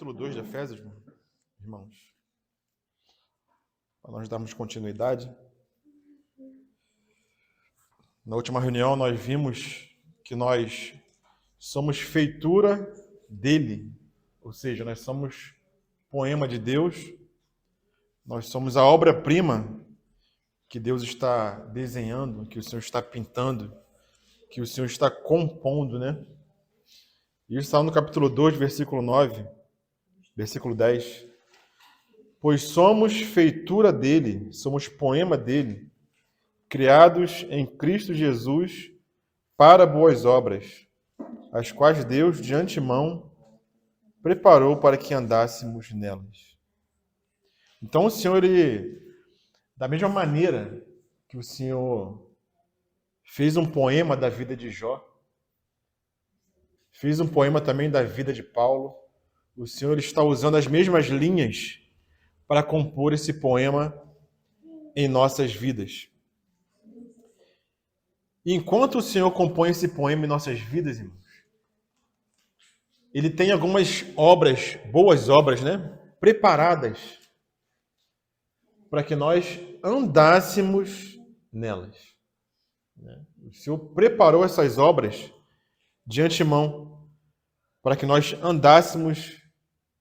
capítulo 2 de Efésios, irmãos, para nós darmos continuidade. Na última reunião nós vimos que nós somos feitura dele, ou seja, nós somos poema de Deus, nós somos a obra-prima que Deus está desenhando, que o Senhor está pintando, que o Senhor está compondo, né? Isso está no capítulo 2, versículo 9, versículo 10. Pois somos feitura dele, somos poema dele, criados em Cristo Jesus para boas obras, as quais Deus de antemão preparou para que andássemos nelas. Então o Senhor, da mesma maneira que o Senhor fez um poema da vida de Jó, fez um poema também da vida de Paulo, o Senhor está usando as mesmas linhas para compor esse poema em nossas vidas. E enquanto o Senhor compõe esse poema em nossas vidas, irmãos, Ele tem algumas obras, boas obras, né? Preparadas para que nós andássemos nelas. O Senhor preparou essas obras de antemão para que nós andássemos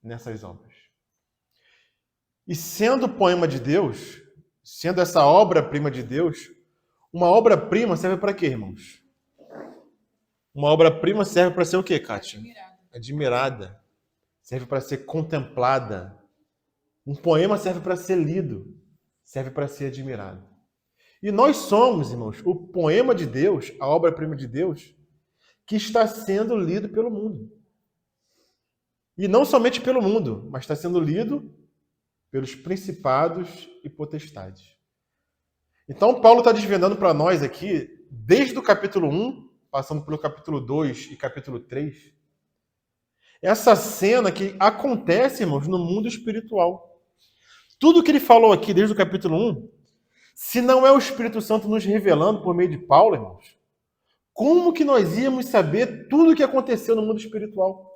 nessas obras. E sendo o poema de Deus, sendo essa obra-prima de Deus, uma obra-prima serve para quê, irmãos? Uma obra-prima serve para ser o quê, Kátia? Admirada. Serve para ser contemplada. Um poema serve para ser lido. Serve para ser admirado. E nós somos, irmãos, o poema de Deus, a obra-prima de Deus, que está sendo lido pelo mundo. E não somente pelo mundo, mas está sendo lido pelos principados e potestades. Então, Paulo está desvendando para nós aqui, desde o capítulo 1, passando pelo capítulo 2 e capítulo 3, essa cena que acontece, irmãos, no mundo espiritual. Tudo que ele falou aqui desde o capítulo 1, se não é o Espírito Santo nos revelando por meio de Paulo, irmãos, como que nós íamos saber tudo o que aconteceu no mundo espiritual?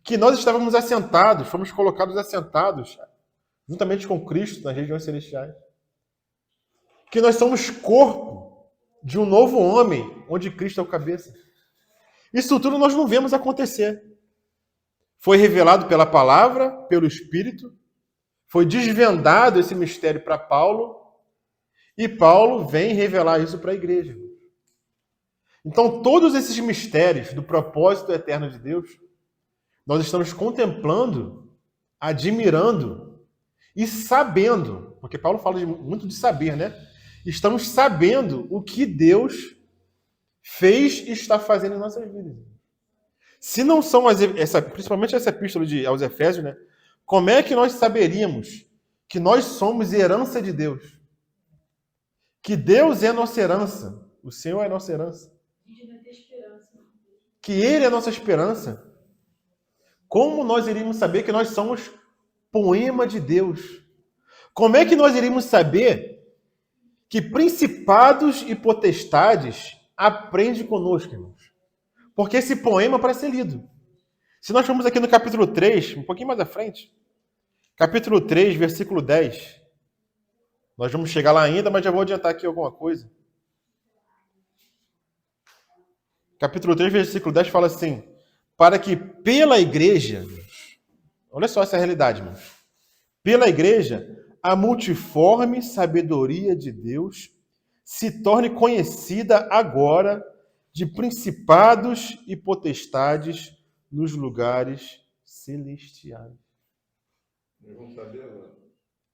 Que nós estávamos assentados, fomos colocados assentados, juntamente com Cristo nas regiões celestiais. Que nós somos corpo de um novo homem, onde Cristo é o cabeça. Isso tudo nós não vemos acontecer. Foi revelado pela palavra, pelo Espírito, foi desvendado esse mistério para Paulo, e Paulo vem revelar isso para a igreja. Então, todos esses mistérios do propósito eterno de Deus, nós estamos contemplando, admirando e sabendo, porque Paulo fala muito de saber, né? Estamos sabendo o que Deus fez e está fazendo em nossas vidas. Se não são, principalmente essa epístola aos Efésios, né? Como é que nós saberíamos que nós somos herança de Deus? Que Deus é nossa herança. O Senhor é nossa herança. Que Ele é nossa esperança. Como nós iríamos saber que nós somos poema de Deus? Como é que nós iríamos saber que principados e potestades aprendem conosco, irmãos? Porque esse poema é para ser lido. Se nós formos aqui no capítulo 3, um pouquinho mais à frente, capítulo 3, versículo 10, nós vamos chegar lá ainda, mas já vou adiantar aqui alguma coisa. Capítulo 3, versículo 10 fala assim: para que pela igreja, olha só essa realidade, irmãos, pela igreja, a multiforme sabedoria de Deus se torne conhecida agora de principados e potestades nos lugares celestiais. Vamos saber agora.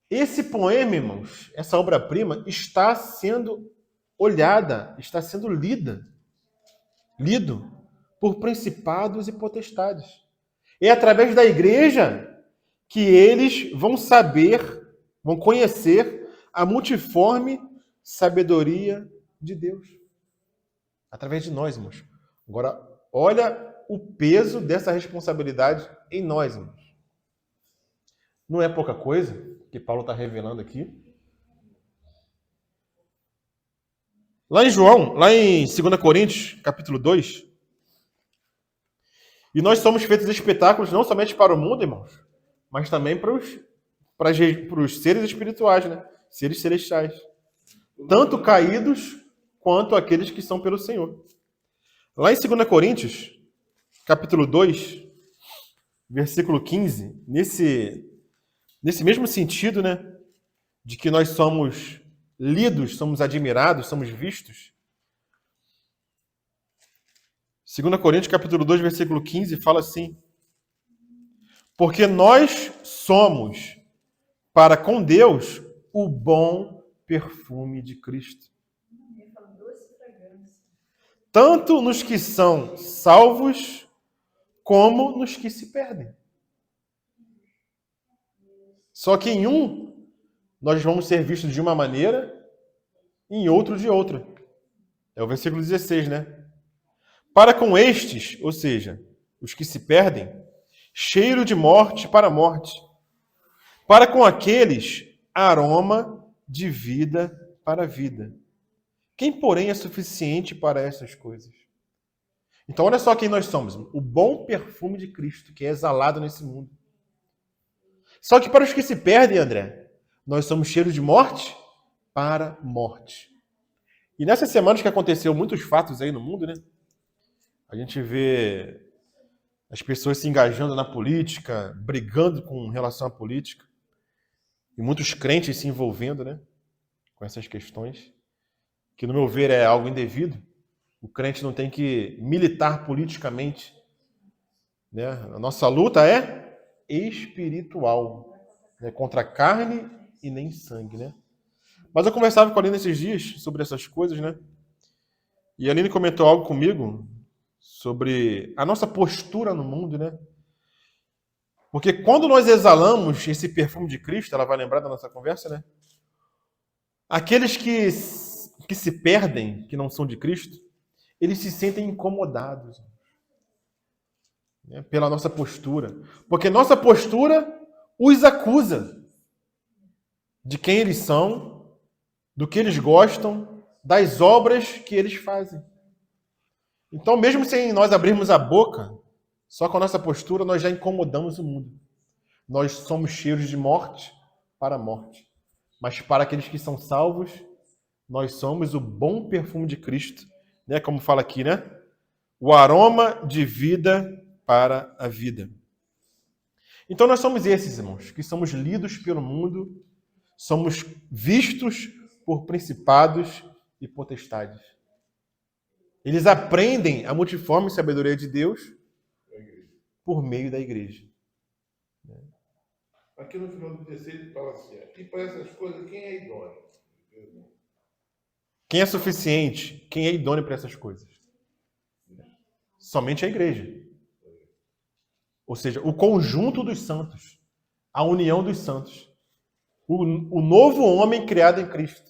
Esse poema, irmãos, essa obra-prima, está sendo olhada, está sendo lido por principados e potestades. É através da igreja que eles vão saber, vão conhecer a multiforme sabedoria de Deus. Através de nós, irmãos. Agora, olha o peso dessa responsabilidade em nós, irmãos. Não é pouca coisa que Paulo está revelando aqui. Lá em 2 Coríntios, capítulo 2, E nós somos feitos espetáculos não somente para o mundo, irmãos, mas também para os seres espirituais, né? Seres celestiais. Tanto caídos quanto aqueles que são pelo Senhor. Lá em 2 Coríntios, capítulo 2, versículo 15, nesse mesmo sentido, né? De que nós somos lidos, somos admirados, somos vistos. 2 Coríntios, capítulo 2, versículo 15, fala assim: porque nós somos, para com Deus, o bom perfume de Cristo. Tanto nos que são salvos, como nos que se perdem. Só que em um, nós vamos ser vistos de uma maneira, em outro de outra. É o versículo 16, né? Para com estes, ou seja, os que se perdem, cheiro de morte para morte. Para com aqueles, aroma de vida para vida. Quem, porém, é suficiente para essas coisas? Então, olha só quem nós somos. O bom perfume de Cristo, que é exalado nesse mundo. Só que para os que se perdem, André, nós somos cheiro de morte para morte. E nessas semanas que aconteceu muitos fatos aí no mundo, né? A gente vê as pessoas se engajando na política, brigando com relação à política. E muitos crentes se envolvendo, né? Com essas questões. Que, no meu ver, é algo indevido. O crente não tem que militar politicamente. Né? A nossa luta é espiritual. Né? Contra carne e nem sangue, né? Mas eu conversava com a Aline esses dias sobre essas coisas, né? E a Aline comentou algo comigo sobre a nossa postura no mundo, né? Porque quando nós exalamos esse perfume de Cristo, ela vai lembrar da nossa conversa, né? Aqueles que se perdem, que não são de Cristo, eles se sentem incomodados, né? Pela nossa postura. Porque nossa postura os acusa de quem eles são, do que eles gostam, das obras que eles fazem. Então, mesmo sem nós abrirmos a boca, só com a nossa postura nós já incomodamos o mundo. Nós somos cheiros de morte para a morte. Mas para aqueles que são salvos, nós somos o bom perfume de Cristo, né? Como fala aqui, né? O aroma de vida para a vida. Então nós somos esses, irmãos, que somos lidos pelo mundo, somos vistos por principados e potestades. Eles aprendem a multiforme sabedoria de Deus por meio da igreja. Aqui no final do terceiro ele fala assim, e para essas coisas, quem é idôneo? Quem é suficiente? Quem é idôneo para essas coisas? Somente a igreja. Ou seja, o conjunto dos santos. A união dos santos. O novo homem criado em Cristo.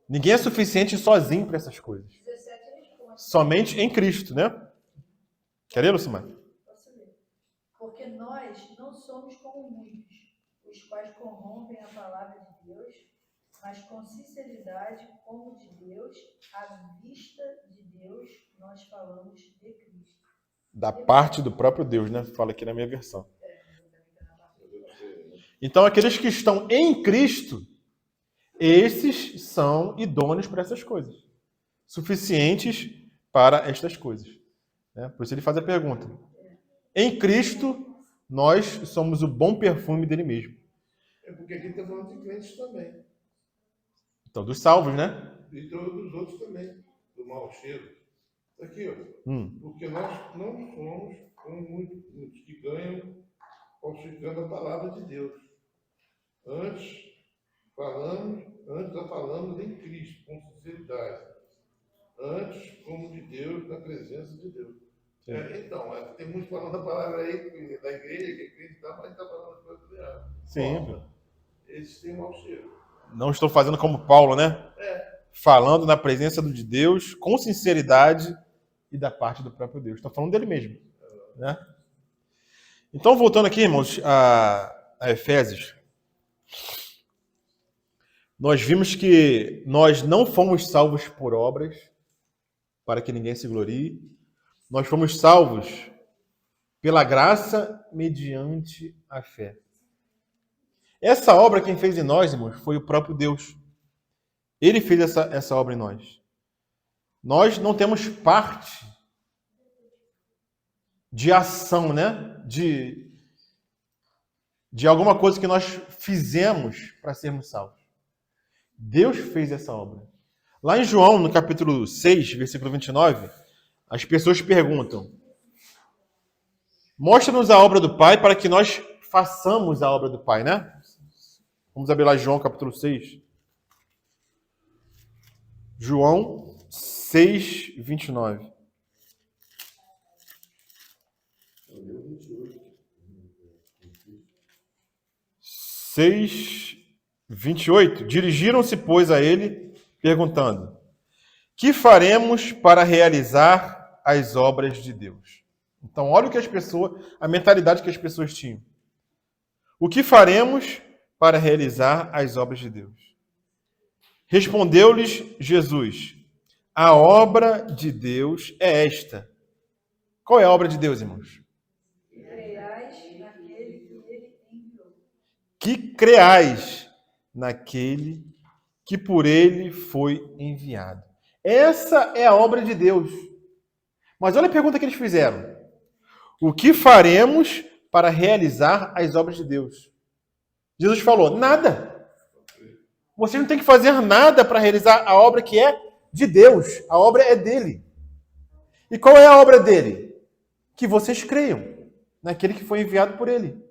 Ninguém é suficiente sozinho para essas coisas. Somente em Cristo, né? Quer ler, Lucimar? Porque nós não somos como muitos, os quais corrompem a palavra de Deus, mas com sinceridade, como de Deus, à vista de Deus, nós falamos de Cristo. Da parte do próprio Deus, né? Fala aqui na minha versão. Então, aqueles que estão em Cristo, esses são idôneos para essas coisas. Suficientes para estas coisas. Né? Por isso ele faz a pergunta. Em Cristo, nós somos o bom perfume dele mesmo. É porque aqui está falando de crentes também. Então, dos salvos, né? E dos outros também, do mau cheiro. Aqui, ó. Porque nós não somos como muitos que ganham falsificando a palavra de Deus. Antes a falamos em Cristo, com sinceridade. Antes, como de Deus, na presença de Deus. Então, tem muitos falando a palavra aí da igreja, que é cristã, mas está falando as coisas erradas. Sim. Eles têm mau cheiro. Não estou fazendo como Paulo, né? Falando na presença de Deus, com sinceridade e da parte do próprio Deus. Estou falando dele mesmo. Né? Então, voltando aqui, irmãos, a Efésios. Nós vimos que nós não fomos salvos por obras, para que ninguém se glorie. Nós fomos salvos pela graça mediante a fé. Essa obra quem fez em nós, irmãos, foi o próprio Deus. Ele fez essa obra em nós. Nós não temos parte de ação, né? De alguma coisa que nós fizemos para sermos salvos. Deus fez essa obra. Lá em João, no capítulo 6, versículo 29, as pessoas perguntam: mostra-nos a obra do Pai para que nós façamos a obra do Pai, né? Vamos abrir lá João, capítulo 6. João 6, 29. 6, 28. Dirigiram-se, pois, a ele, perguntando: que faremos para realizar as obras de Deus? Então, olha o que a mentalidade que as pessoas tinham. O que faremos para realizar as obras de Deus? Respondeu-lhes Jesus: a obra de Deus é esta. Qual é a obra de Deus, irmãos? Que creais naquele que por ele foi enviado. Essa é a obra de Deus. Mas olha a pergunta que eles fizeram. O que faremos para realizar as obras de Deus? Jesus falou: nada. Vocês não têm que fazer nada para realizar a obra que é de Deus. A obra é dele. E qual é a obra dele? Que vocês creiam naquele que foi enviado por ele.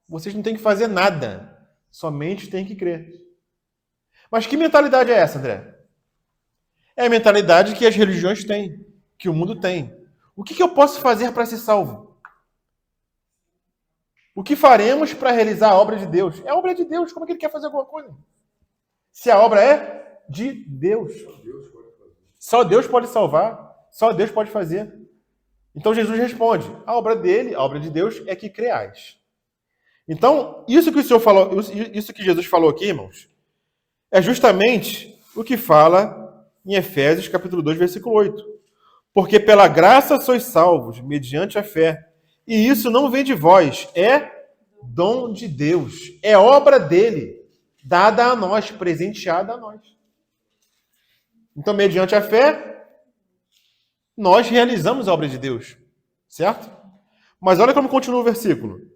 Vocês não têm que fazer nada. Somente têm que crer. Mas que mentalidade é essa, André? É a mentalidade que as religiões têm, que o mundo tem. O que eu posso fazer para ser salvo? O que faremos para realizar a obra de Deus? É a obra de Deus. Como é que ele quer fazer alguma coisa? Se a obra é de Deus. Só Deus pode salvar. Só Deus pode fazer. Então Jesus responde: a obra dele, a obra de Deus, é que creais. Então, isso que o Senhor falou, isso que Jesus falou aqui, irmãos, é justamente o que fala em Efésios capítulo 2, versículo 8. Porque pela graça sois salvos, mediante a fé. E isso não vem de vós, é dom de Deus. É obra dele, dada a nós, presenteada a nós. Então, mediante a fé, nós realizamos a obra de Deus. Certo? Mas olha como continua o versículo.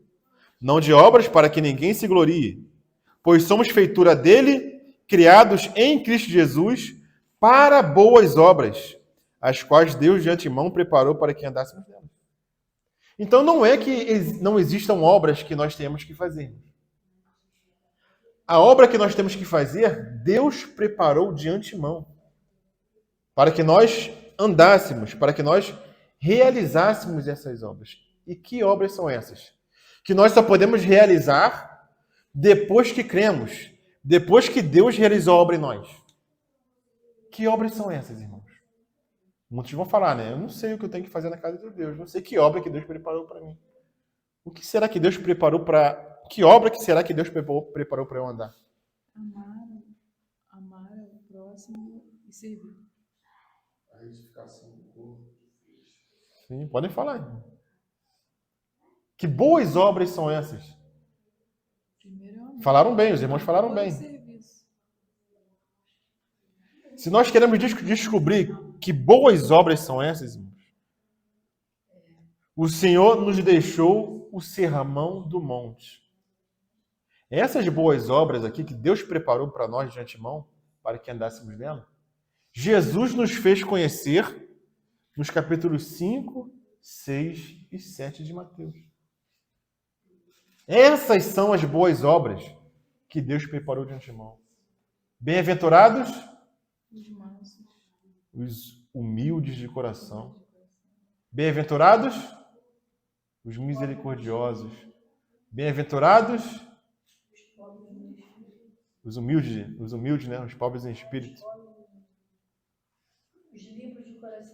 Não de obras para que ninguém se glorie, pois somos feitura dele, criados em Cristo Jesus, para boas obras, as quais Deus de antemão preparou para que andássemos nelas. Então não é que não existam obras que nós temos que fazer. A obra que nós temos que fazer, Deus preparou de antemão, para que nós andássemos, para que nós realizássemos essas obras. E que obras são essas? Que nós só podemos realizar depois que cremos, depois que Deus realizou a obra em nós. Que obras são essas, irmãos? Muitos vão falar, né? Eu não sei o que eu tenho que fazer na casa de Deus, não sei que obra que Deus preparou para mim. O que será que Deus preparou para... Que obra que será que Deus preparou para eu andar? Amar o próximo e servir. A edificação do corpo. Sim, podem falar. Que boas obras são essas? Falaram bem, os irmãos falaram bem. Se nós queremos descobrir que boas obras são essas, irmãos, o Senhor nos deixou o sermão do monte. Essas boas obras aqui que Deus preparou para nós de antemão, para que andássemos nela, Jesus nos fez conhecer nos capítulos 5, 6 e 7 de Mateus. Essas são as boas obras que Deus preparou de antemão. Bem-aventurados os humildes de coração. Bem-aventurados os misericordiosos. Bem-aventurados os humildes, né? Os pobres em espírito.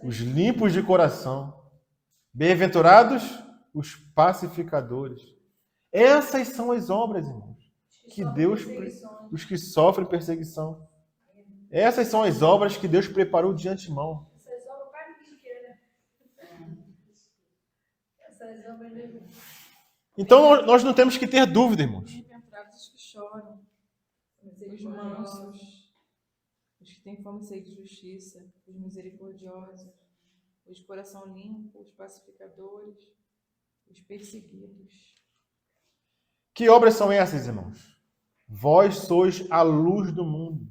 Os limpos de coração. Bem-aventurados os pacificadores. Essas são as obras, irmãos, que Deus, os que sofrem perseguição. Essas são as obras que Deus preparou de antemão. Então nós não temos que ter dúvida, irmãos. Bem-aventurados os que choram, os mansos, os que têm fome e sede de justiça, os misericordiosos, os de coração limpo, os pacificadores, os perseguidos. Que obras são essas, irmãos? Vós sois a luz do mundo,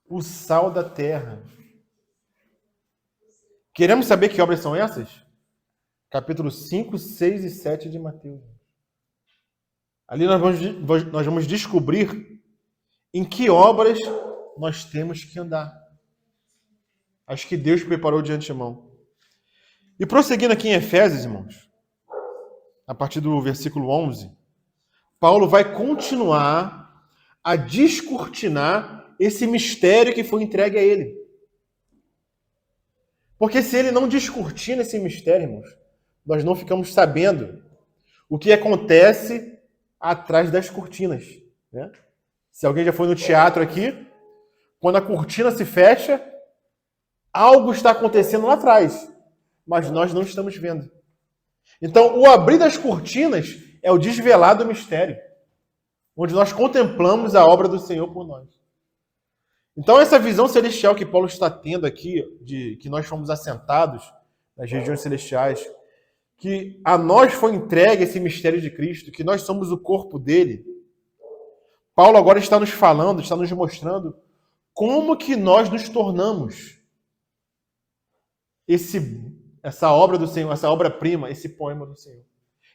o sal da terra. Queremos saber que obras são essas? Capítulo 5, 6 e 7 de Mateus. Ali nós vamos descobrir em que obras nós temos que andar. As que Deus preparou de antemão. E prosseguindo aqui em Efésios, irmãos, a partir do versículo 11, Paulo vai continuar a descortinar esse mistério que foi entregue a ele. Porque se ele não descortina esse mistério, irmãos, nós não ficamos sabendo o que acontece atrás das cortinas, né? Se alguém já foi no teatro aqui, quando a cortina se fecha, algo está acontecendo lá atrás, mas nós não estamos vendo. Então, o abrir das cortinas é o desvelar do mistério, onde nós contemplamos a obra do Senhor por nós. Então, essa visão celestial que Paulo está tendo aqui, de que nós fomos assentados nas regiões celestiais, que a nós foi entregue esse mistério de Cristo, que nós somos o corpo dele, Paulo agora está nos falando, está nos mostrando como que nós nos tornamos essa obra do Senhor, essa obra-prima, esse poema do Senhor.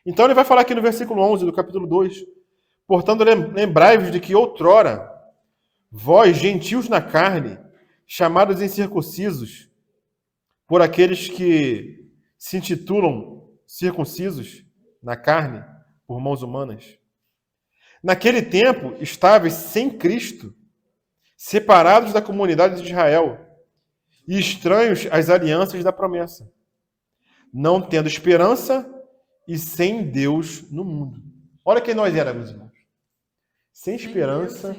Então ele vai falar aqui no versículo 11 do capítulo 2, portanto, lembrai-vos de que outrora, vós, gentios na carne, chamados incircuncisos, por aqueles que se intitulam circuncisos na carne, por mãos humanas. Naquele tempo, estáveis sem Cristo, separados da comunidade de Israel e estranhos às alianças da promessa, não tendo esperança e sem Deus no mundo. Olha quem nós éramos, irmãos. Sem esperança,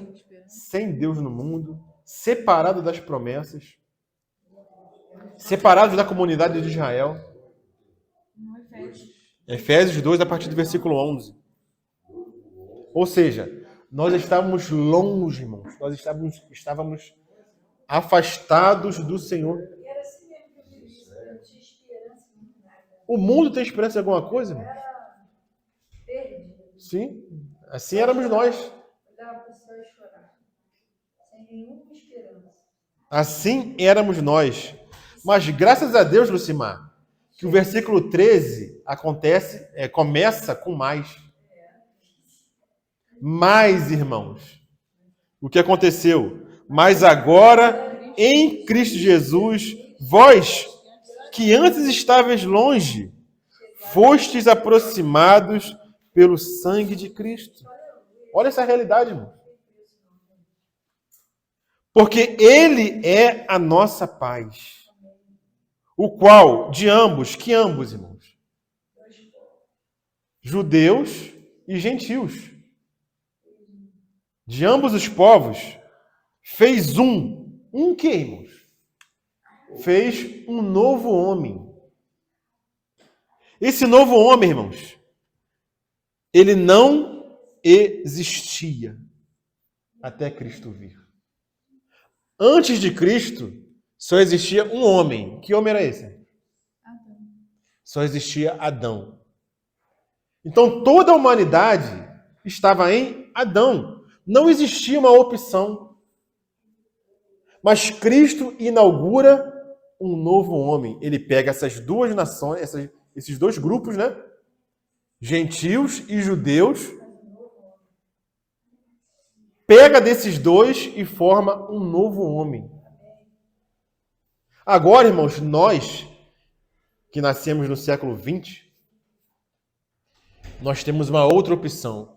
sem Deus no mundo, separados das promessas, separados da comunidade de Israel. Efésios 2, a partir do versículo 11. Ou seja, nós estávamos longe, irmãos. Nós estávamos afastados do Senhor. E era assim mesmo que eu vivi, eu não tinha esperança em nada. O mundo tem esperança em alguma coisa, Eu irmão? era perdido. Sim, assim éramos nós. Olhava para o céu e chorava, sem nenhuma esperança. Assim éramos nós. Mas graças a Deus, Lucimar, que o versículo 13 começa com mais. Mais, irmãos. O que aconteceu? Mas agora, em Cristo Jesus, vós, que antes estáveis longe, fostes aproximados pelo sangue de Cristo. Olha essa realidade, irmão. Porque Ele é a nossa paz, o qual, de ambos, que ambos, irmãos? Judeus e gentios. De ambos os povos, fez um que, irmãos? Fez um novo homem. Esse novo homem, irmãos, ele não existia até Cristo vir. Antes de Cristo, só existia um homem. Que homem era esse? Adão. Só existia Adão. Então toda a humanidade estava em Adão. Não existia uma opção. Mas Cristo inaugura um novo homem. Ele pega essas duas nações, esses dois grupos, né? Gentios e judeus. Pega desses dois e forma um novo homem. Agora, irmãos, nós que nascemos no século XX, nós temos uma outra opção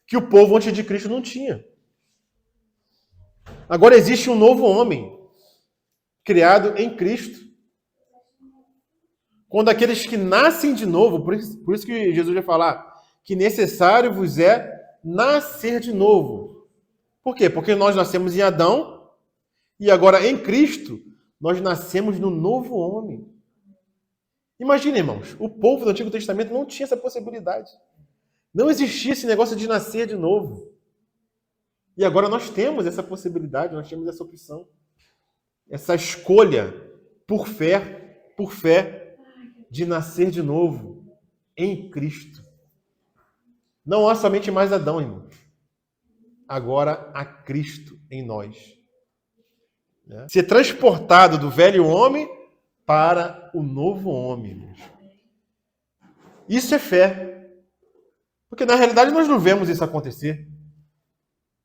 que o povo antes de Cristo não tinha. Agora existe um novo homem criado em Cristo. Quando aqueles que nascem de novo, por isso que Jesus vai falar que necessário vos é nascer de novo. Por quê? Porque nós nascemos em Adão e agora em Cristo nós nascemos no novo homem. Imagina, irmãos, o povo do Antigo Testamento não tinha essa possibilidade. Não existia esse negócio de nascer de novo. E agora nós temos essa possibilidade, nós temos essa opção. Essa escolha por fé, de nascer de novo em Cristo. Não há somente mais Adão, irmãos. Agora há Cristo em nós. Ser transportado do velho homem para o novo homem, irmãos. Isso é fé. Porque na realidade nós não vemos isso acontecer.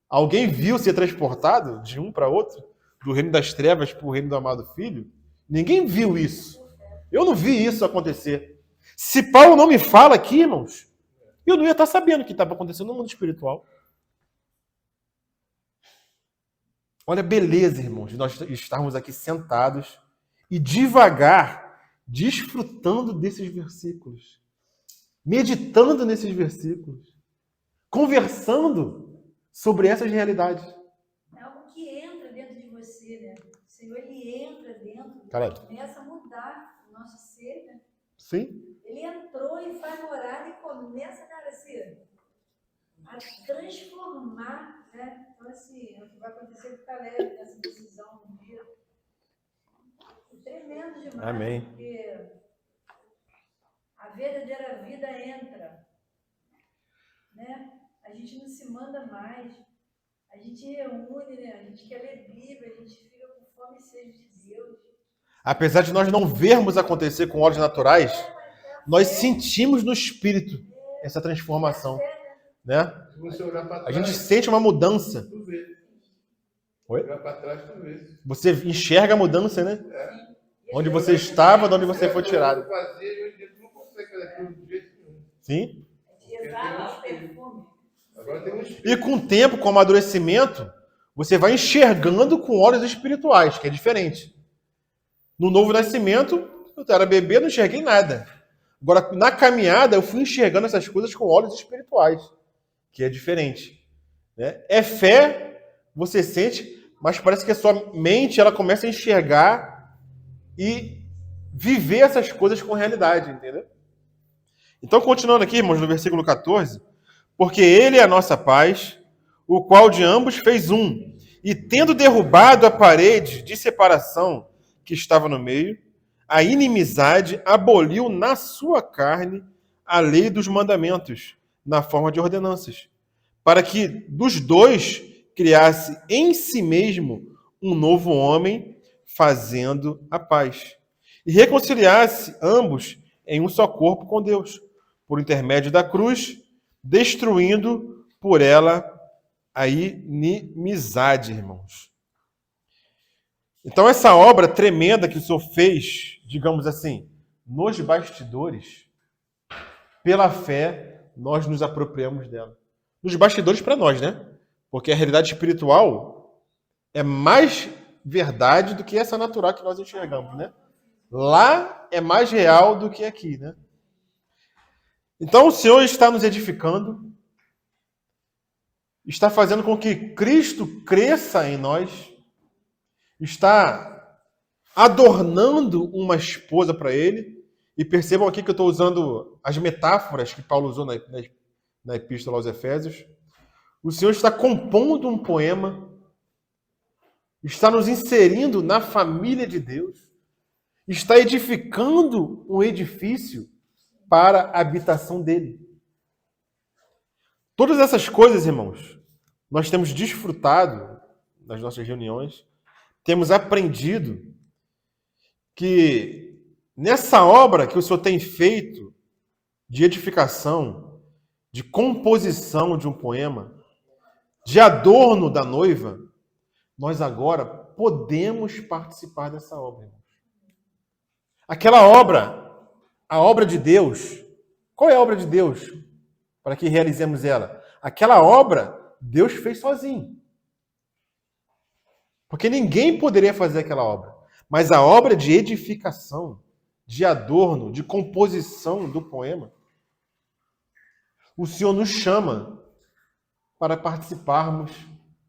Alguém viu ser transportado de um para outro? Do reino das trevas para o reino do amado Filho? Ninguém viu isso. Eu não vi isso acontecer. Se Paulo não me fala aqui, irmãos, eu não ia estar sabendo o que estava acontecendo no mundo espiritual. Olha a beleza, irmãos, de nós estarmos aqui sentados e devagar desfrutando desses versículos, meditando nesses versículos, conversando sobre essas realidades. É algo que entra dentro de você, né? O Senhor, ele entra dentro, Caralho. começa a mudar o nosso ser, né? Sim. Ele entrou e faz morada e começa, cara, assim, a transformar, né? Então, assim, é o que vai acontecer com o Caleb nessa decisão um dia. É tremendo demais. Amém. Porque a verdadeira vida entra, né? A gente não se manda mais. A gente reúne, né? A gente quer ler Bíblia, a gente fica com fome e sede de Deus. Apesar de nós não vermos acontecer com olhos naturais, nós sentimos no espírito essa transformação, né? Se você olhar para A trás, gente sente uma mudança. tu vê. Oi? Olhar para trás, tu vê. Você enxerga a mudança, né? Onde você estava, de onde você foi tirado. Fazia, e hoje em dia tu não consegue fazer aquilo de jeito nenhum. Sim. Exala o perfume. Agora tem um espírito. E com o tempo, com o amadurecimento, você vai enxergando com olhos espirituais, que é diferente. No novo nascimento, eu era bebê, não enxerguei nada. Agora, na caminhada, eu fui enxergando essas coisas com olhos espirituais, que é diferente. Né? É fé, você sente, mas parece que a sua mente ela começa a enxergar e viver essas coisas com realidade, entendeu? Então, continuando aqui, irmãos, no versículo 14, porque ele é a nossa paz, o qual de ambos fez um, e tendo derrubado a parede de separação que estava no meio, a inimizade aboliu na sua carne a lei dos mandamentos, na forma de ordenanças, para que dos dois criasse em si mesmo um novo homem, fazendo a paz, e reconciliasse ambos em um só corpo com Deus, por intermédio da cruz, destruindo por ela a inimizade, irmãos. Então, essa obra tremenda que o Senhor fez, digamos assim, nos bastidores, pela fé, nós nos apropriamos dela. Nos bastidores para nós, né? Porque a realidade espiritual é mais verdade do que essa natural que nós enxergamos, né? Lá é mais real do que aqui, né? Então, o Senhor está nos edificando, está fazendo com que Cristo cresça em nós, está adornando uma esposa para ele. E percebam aqui que eu estou usando as metáforas que Paulo usou na Epístola aos Efésios. O Senhor está compondo um poema, está nos inserindo na família de Deus, está edificando um edifício para a habitação dele. Todas essas coisas, irmãos, nós temos desfrutado nas nossas reuniões, temos aprendido que nessa obra que o Senhor tem feito de edificação, de composição de um poema, de adorno da noiva, nós agora podemos participar dessa obra, irmãos. Aquela obra, a obra de Deus, qual é a obra de Deus para que realizemos ela? Aquela obra Deus fez sozinho. Porque ninguém poderia fazer aquela obra. Mas a obra de edificação, de adorno, de composição do poema, o Senhor nos chama para participarmos,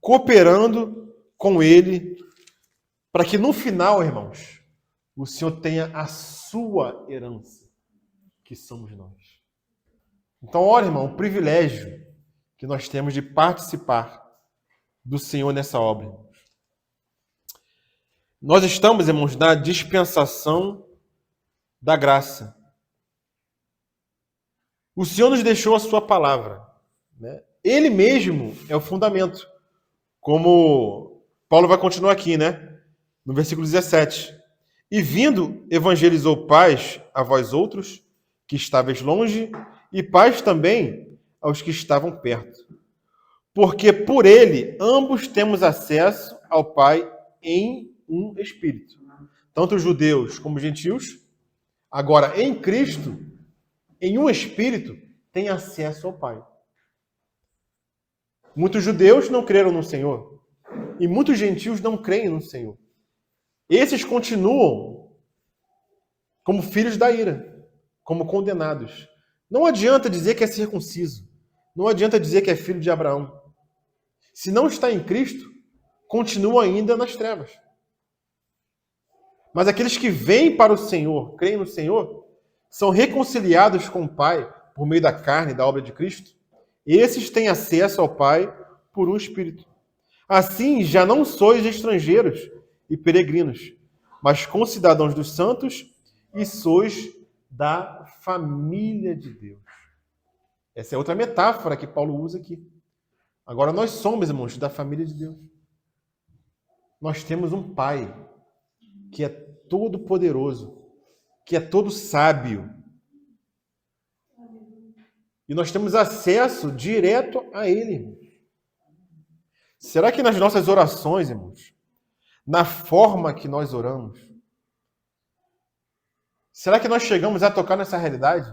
cooperando com Ele, para que no final, irmãos, o Senhor tenha a sua herança, que somos nós. Então, olha, irmão, o privilégio que nós temos de participar do Senhor nessa obra. Nós estamos, irmãos, na dispensação da graça. O Senhor nos deixou a sua palavra, né? Ele mesmo é o fundamento. Como Paulo vai continuar aqui, né? No versículo 17. E vindo, evangelizou paz a vós outros, que estáveis longe, e paz também aos que estavam perto. Porque por ele ambos temos acesso ao Pai em um Espírito. Tanto judeus como gentios, agora em Cristo, em um Espírito, têm acesso ao Pai. Muitos judeus não creram no Senhor, e muitos gentios não creem no Senhor. Esses continuam como filhos da ira, como condenados. Não adianta dizer que é circunciso. Não adianta dizer que é filho de Abraão. Se não está em Cristo, continua ainda nas trevas. Mas aqueles que vêm para o Senhor, creem no Senhor, são reconciliados com o Pai por meio da carne, da obra de Cristo. Esses têm acesso ao Pai por um Espírito. Assim, já não sois estrangeiros e peregrinos, mas concidadãos dos santos e sois da família de Deus. Essa é outra metáfora que Paulo usa aqui. Agora nós somos, irmãos, da família de Deus. Nós temos um Pai que é todo poderoso, que é todo sábio. E nós temos acesso direto a Ele. Será que nas nossas orações, irmãos, na forma que nós oramos, será que nós chegamos a tocar nessa realidade?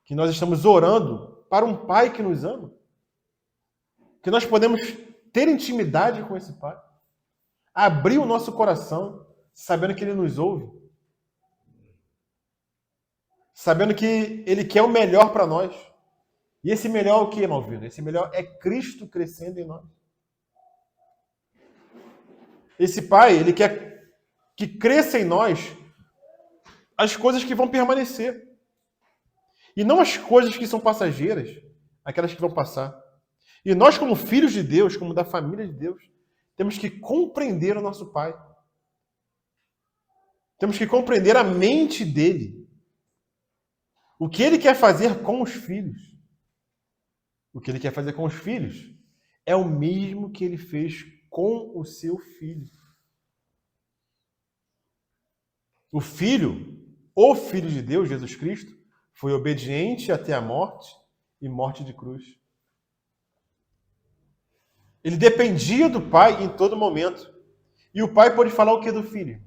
Que nós estamos orando para um Pai que nos ama? Que nós podemos ter intimidade com esse Pai? Abrir o nosso coração, sabendo que Ele nos ouve? Sabendo que Ele quer o melhor para nós? E esse melhor é o que, irmão Vino? Esse melhor é Cristo crescendo em nós. Esse Pai, Ele quer que cresça em nós as coisas que vão permanecer. E não as coisas que são passageiras, aquelas que vão passar. E nós, como filhos de Deus, como da família de Deus, temos que compreender o nosso Pai. Temos que compreender a mente dele. O que Ele quer fazer com os filhos. O que Ele quer fazer com os filhos é o mesmo que Ele fez com o seu Filho. O Filho de Deus, Jesus Cristo, foi obediente até a morte e morte de cruz. Ele dependia do Pai em todo momento. E o Pai pode falar o que do Filho?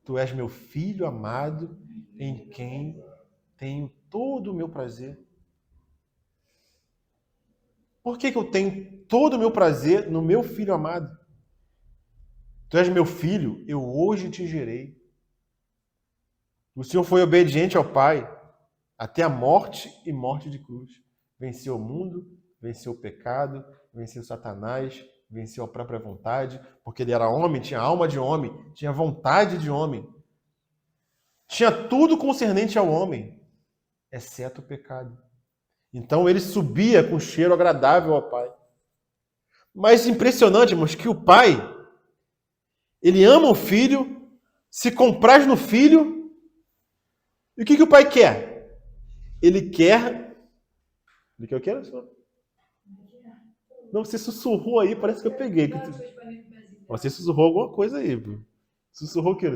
Tu és meu Filho amado, em quem tenho todo o meu prazer. Por que eu tenho todo o meu prazer no meu Filho amado? Tu és meu Filho, eu hoje te gerei. O Senhor foi obediente ao Pai até a morte e morte de cruz. Venceu o mundo, venceu o pecado, venceu Satanás, venceu a própria vontade, porque Ele era homem, tinha alma de homem, tinha vontade de homem. Tinha tudo concernente ao homem, exceto o pecado. Então Ele subia com cheiro agradável ao Pai. Mas impressionante, irmãos, que o Pai, Ele ama o Filho, se compraz no Filho. E o que o Pai quer? Ele quer o quê? Não, você sussurrou aí, parece que eu peguei. Você sussurrou alguma coisa aí, viu? Sussurrou o quê?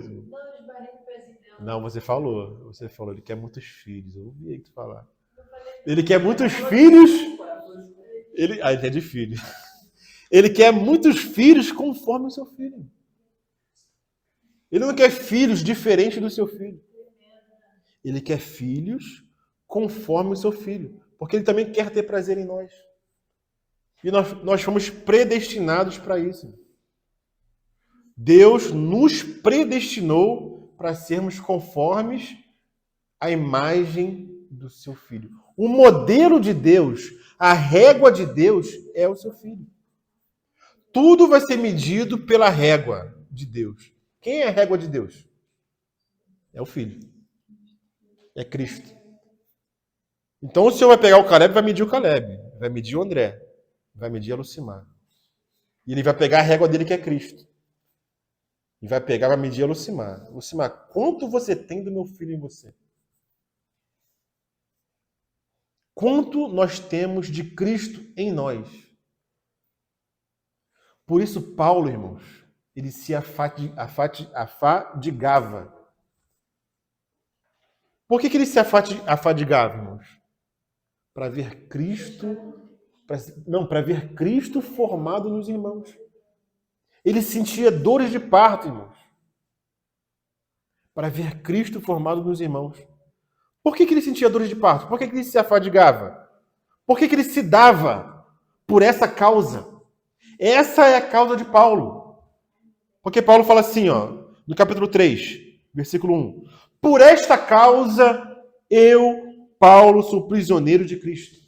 Não, você falou. Ele quer muitos filhos. Eu ouvi aí tu falar. Ele quer muitos filhos. Ele é de filho. Ele quer muitos filhos conforme o seu filho. Ele não quer filhos diferentes do seu filho. Ele quer filhos conforme o seu filho. Porque Ele também quer ter prazer em nós. E nós fomos predestinados para isso. Deus nos predestinou para sermos conformes à imagem do seu Filho. O modelo de Deus, a régua de Deus é o seu Filho. Tudo vai ser medido pela régua de Deus, Quem é a régua de Deus? É o Filho. É Cristo. Então o Senhor vai pegar o Caleb e vai medir o Caleb. Vai medir o André. Vai medir a Lucimar. E ele vai pegar a régua dele, que é Cristo. E vai pegar, vai medir a Lucimar. Lucimar, quanto você tem do meu filho em você? Quanto nós temos de Cristo em nós? Por isso, Paulo, irmãos, ele se afadigava. Por que ele se afadigava, irmãos? Para ver Cristo, para ver Cristo formado nos irmãos. Ele sentia dores de parto, irmãos, para ver Cristo formado nos irmãos. Por que ele sentia dores de parto? Por que ele se afadigava? Por que ele se dava por essa causa? Essa é a causa de Paulo. Porque Paulo fala assim, ó, no capítulo 3, versículo 1. Por esta causa, eu, Paulo, sou prisioneiro de Cristo.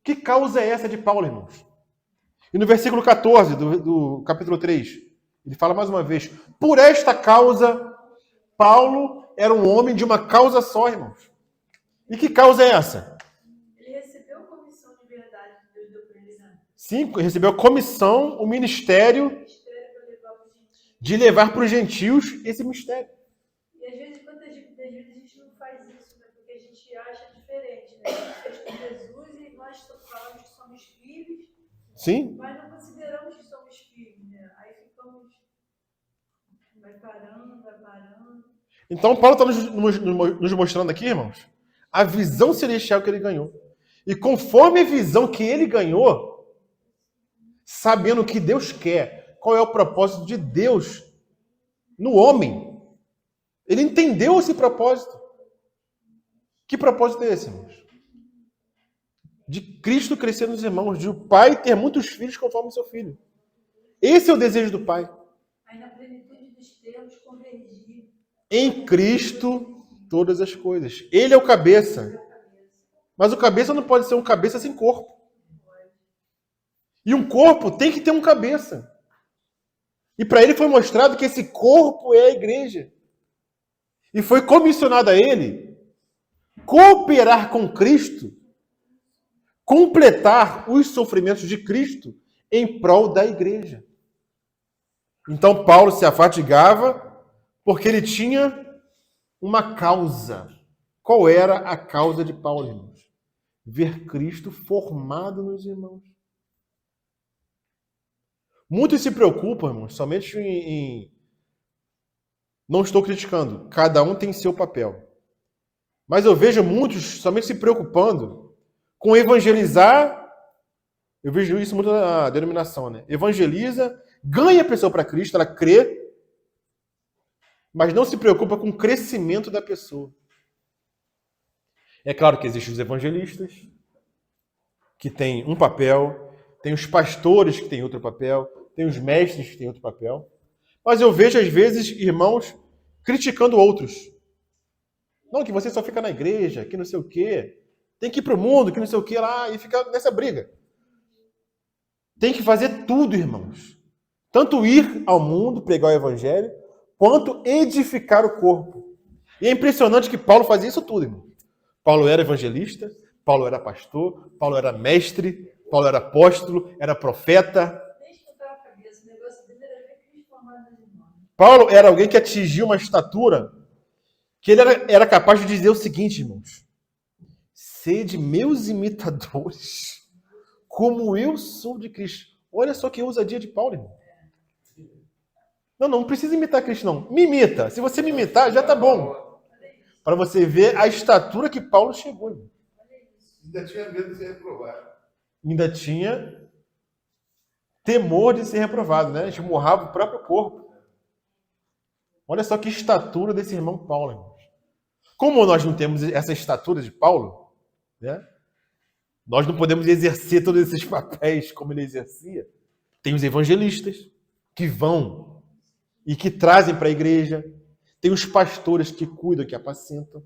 Que causa é essa de Paulo, irmãos? E no versículo 14 do capítulo 3, ele fala mais uma vez, por esta causa, Paulo era um homem de uma causa só, irmãos. E que causa é essa? Ele recebeu a comissão de verdade que Deus deu para ele, né? Sim, recebeu a comissão, o ministério de levar para os gentios esse mistério. E às vezes, quantas vezes a gente não faz isso, né? Porque a gente acha diferente, né? A gente fez com Jesus e nós falamos que somos filhos, Sim. mas não consideramos que somos filhos, né? Aí ficamos, vai parando. Então, Paulo está nos mostrando aqui, irmãos, a visão celestial que ele ganhou. E conforme a visão que ele ganhou, sabendo o que Deus quer, qual é o propósito de Deus no homem, ele entendeu esse propósito. Que propósito é esse, irmãos? De Cristo crescer nos irmãos, de o Pai ter muitos filhos conforme o seu Filho. Esse é o desejo do Pai. Aí na plenitude dos tempos, convergir. Em Cristo, todas as coisas. Ele é o cabeça. Mas o cabeça não pode ser um cabeça sem corpo. E um corpo tem que ter um cabeça. E para ele foi mostrado que esse corpo é a igreja. E foi comissionado a ele cooperar com Cristo, completar os sofrimentos de Cristo em prol da igreja. Então Paulo se afatigava porque ele tinha uma causa. Qual era a causa de Paulo, irmãos? Ver Cristo formado nos irmãos. Muitos se preocupam, irmãos, somente em... Não estou criticando. Cada um tem seu papel. Mas eu vejo muitos somente se preocupando com evangelizar. Eu vejo isso muito na denominação, né? Evangeliza, ganha a pessoa para Cristo, ela crê, mas não se preocupa com o crescimento da pessoa. É claro que existem os evangelistas, que têm um papel, tem os pastores que têm outro papel, tem os mestres que têm outro papel, mas eu vejo, às vezes, irmãos criticando outros. Não, que você só fica na igreja, que não sei o quê, tem que ir para o mundo, que não sei o quê lá, e fica nessa briga. Tem que fazer tudo, irmãos. Tanto ir ao mundo, pregar o evangelho, quanto edificar o corpo. E é impressionante que Paulo fazia isso tudo, irmão. Paulo era evangelista, Paulo era pastor, Paulo era mestre, Paulo era apóstolo, era profeta. Paulo era alguém que atingiu uma estatura que ele era capaz de dizer o seguinte, irmãos. Sede meus imitadores, como eu sou de Cristo. Olha só que ousadia de Paulo, irmão. Não precisa imitar Cristo, não. Me imita. Se você me imitar, já tá bom. Para você ver a estatura que Paulo chegou. Irmão. Ainda tinha medo de ser reprovado. Ainda tinha temor de ser reprovado, né? Esmurrava o próprio corpo. Olha só que estatura desse irmão Paulo, irmãos. Como nós não temos essa estatura de Paulo, né? Nós não podemos exercer todos esses papéis como ele exercia. Tem os evangelistas que vão e que trazem para a igreja. Tem os pastores que cuidam, que apacentam.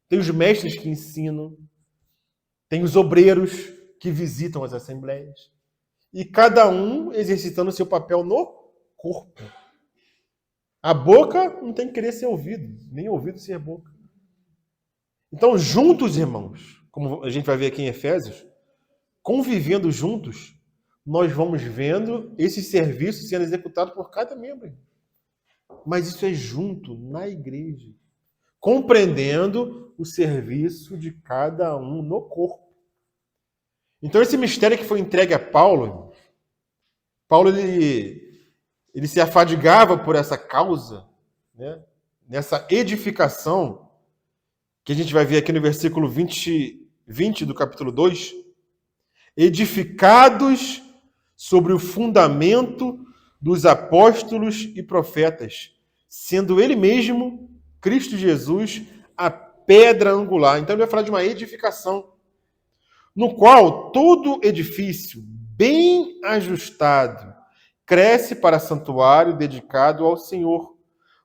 Tem os mestres que ensinam. Tem os obreiros que visitam as assembleias. E cada um exercitando o seu papel no corpo. A boca não tem que querer ser ouvido, nem ouvido ser boca. Então, juntos, irmãos, como a gente vai ver aqui em Efésios, convivendo juntos, nós vamos vendo esse serviço sendo executado por cada membro. Mas isso é junto, na igreja, compreendendo o serviço de cada um no corpo. Então, esse mistério que foi entregue a Paulo, ele se afadigava por essa causa, né? Nessa edificação, que a gente vai ver aqui no versículo 20 do capítulo 2, edificados sobre o fundamento dos apóstolos e profetas, sendo ele mesmo, Cristo Jesus, a pedra angular. Então ele vai falar de uma edificação, no qual todo edifício bem ajustado cresce para santuário dedicado ao Senhor,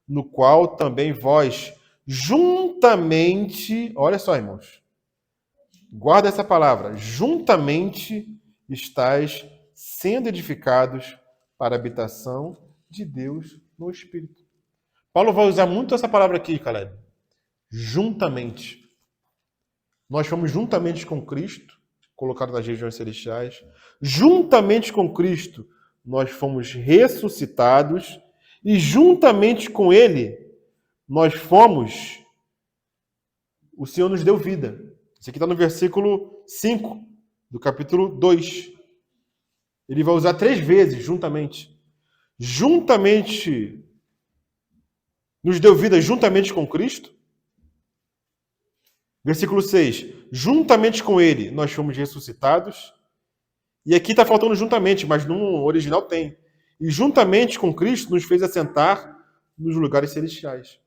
no qual também vós juntamente, olha só, irmãos, guarda essa palavra, juntamente estáis sendo edificados para a habitação de Deus no Espírito. Paulo vai usar muito essa palavra aqui, Caleb. Juntamente. Nós fomos juntamente com Cristo, colocados nas regiões celestiais. Juntamente com Cristo, nós fomos ressuscitados. E juntamente com Ele, nós fomos... O Senhor nos deu vida. Isso aqui está no versículo 5 do capítulo 2. Ele vai usar 3 vezes, juntamente. Juntamente, nos deu vida juntamente com Cristo. Versículo 6. Juntamente com Ele, nós fomos ressuscitados. E aqui está faltando juntamente, mas no original tem. E juntamente com Cristo, nos fez assentar nos lugares celestiais.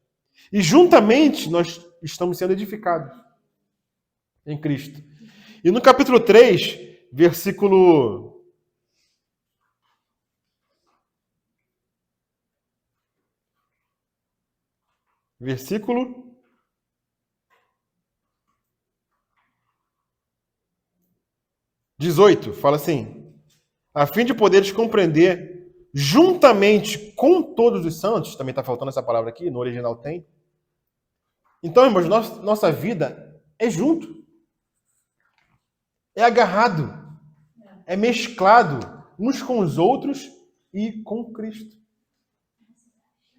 E juntamente, nós estamos sendo edificados em Cristo. E no capítulo 3, versículo 18, fala assim: a fim de poderes compreender juntamente com todos os santos, também está faltando essa palavra aqui, no original tem. Então, irmãos, nossa vida é junto. É agarrado. É mesclado uns com os outros e com Cristo.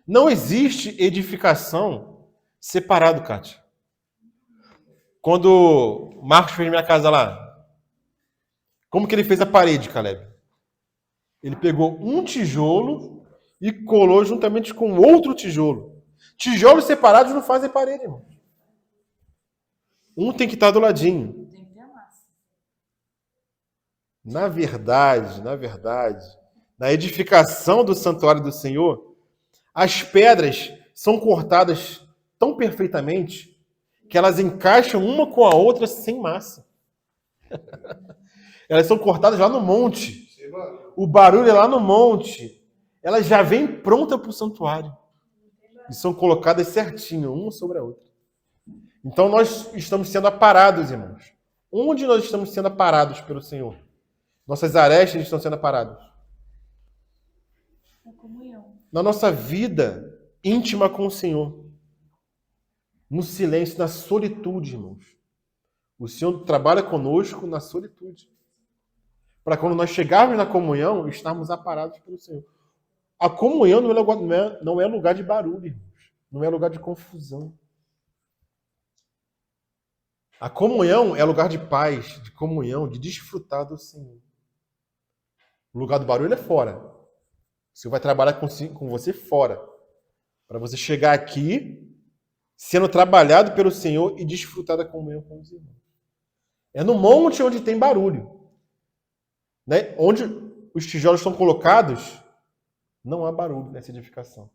Não existe edificação separado, Kátia. Quando o Marcos fez minha casa lá, como que ele fez a parede, Caleb? Ele pegou um tijolo e colou juntamente com outro tijolo. Tijolos separados não fazem parede, irmão. Um tem que estar do ladinho. Tem que ter a massa. Na verdade, na edificação do santuário do Senhor, as pedras são cortadas tão perfeitamente que elas encaixam uma com a outra sem massa. Elas são cortadas lá no monte. O barulho é lá no monte. Elas já vêm prontas para o santuário. E são colocadas certinho, uma sobre a outra. Então nós estamos sendo aparados, irmãos. Onde nós estamos sendo aparados pelo Senhor? Nossas arestas estão sendo aparadas. Na comunhão. Na nossa vida íntima com o Senhor. No silêncio, na solitude, irmãos. O Senhor trabalha conosco na solitude. Para quando nós chegarmos na comunhão, estarmos aparados pelo Senhor. A comunhão não é lugar de barulho, irmãos. Não é lugar de confusão. A comunhão é lugar de paz, de comunhão, de desfrutar do Senhor. O lugar do barulho é fora. O Senhor vai trabalhar com você fora. Para você chegar aqui, sendo trabalhado pelo Senhor e desfrutar da comunhão com os irmãos. É no monte onde tem barulho. Né? Onde os tijolos estão colocados, não há barulho nessa edificação.